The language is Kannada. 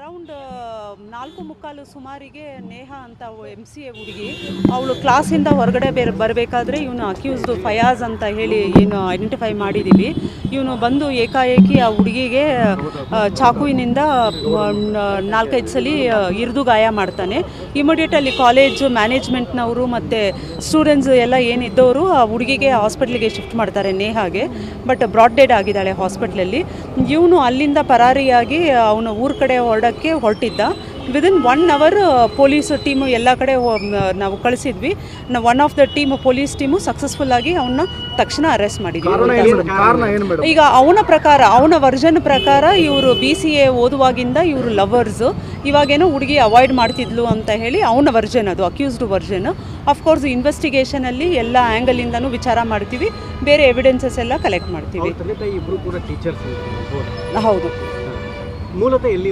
ಅರೌಂಡ್ 4:45 ಸುಮಾರಿಗೆ ನೇಹಾ ಅಂತ MCA ಹುಡುಗಿ ಅವಳು ಕ್ಲಾಸಿಂದ ಹೊರಗಡೆ ಬರಬೇಕಾದ್ರೆ ಇವನು ಅಕ್ಯೂಸ್ಡು ಫಯಾಜ್ ಅಂತ ಹೇಳಿ ಏನು ಐಡೆಂಟಿಫೈ ಮಾಡಿದ್ದೀವಿ. ಇವನು ಬಂದು ಏಕಾಏಕಿ ಆ ಹುಡುಗಿಗೆ ಚಾಕುವಿನಿಂದ 4-5 ಸಲ ಇರಿದು ಗಾಯ ಮಾಡ್ತಾನೆ. ಇಮಿಡಿಯೇಟಲ್ಲಿ ಕಾಲೇಜು ಮ್ಯಾನೇಜ್ಮೆಂಟ್ನವರು ಮತ್ತು ಸ್ಟೂಡೆಂಟ್ಸ್ ಎಲ್ಲ ಏನಿದ್ದವರು ಆ ಹುಡುಗಿಗೆ ಹಾಸ್ಪಿಟ್ಲಿಗೆ ಶಿಫ್ಟ್ ಮಾಡ್ತಾರೆ, ನೇಹಾಗೆ. ಬಟ್ ಬ್ರಾಡ್ ಡೆಡ್ ಆಗಿದ್ದಾಳೆ ಹಾಸ್ಪಿಟ್ಲಲ್ಲಿ. ಇವನು ಅಲ್ಲಿಂದ ಪರಾರಿಯಾಗಿ ಅವನು ಊರ ಕಡೆ ಹೊರಟಿದ್ದ. ವಿದಿನ್ 1 hour ಪೊಲೀಸ್ ಟೀಮು ಎಲ್ಲ ಕಡೆ ನಾವು ಕಳಿಸಿದ್ವಿ. One of the police team successful ಆಗಿ ಅವನ್ನ ತಕ್ಷಣ ಅರೆಸ್ಟ್ ಮಾಡಿದ್ವಿ. ಈಗ ಅವನ ವರ್ಜನ್ ಪ್ರಕಾರ ಇವರು BCA ಓದುವಾಗಿಂದ ಇವರು ಲವರ್ಸು. ಇವಾಗೇನೋ ಹುಡುಗಿ ಅವಾಯ್ಡ್ ಮಾಡ್ತಿದ್ಲು ಅಂತ ಹೇಳಿ ಅವನ ವರ್ಜನ್, ಅದು ಅಕ್ಯೂಸ್ಡ್ ವರ್ಜನ್. ಅಫ್ಕೋರ್ಸ್ ಇನ್ವೆಸ್ಟಿಗೇಷನಲ್ಲಿ ಎಲ್ಲ ಆ್ಯಂಗಲಿಂದನೂ ವಿಚಾರ ಮಾಡ್ತೀವಿ, ಬೇರೆ ಎವಿಡೆನ್ಸಸ್ ಎಲ್ಲ ಕಲೆಕ್ಟ್ ಮಾಡ್ತೀವಿ. ಹೌದು. ಮೂಲತಃ ಎಲ್ಲಿ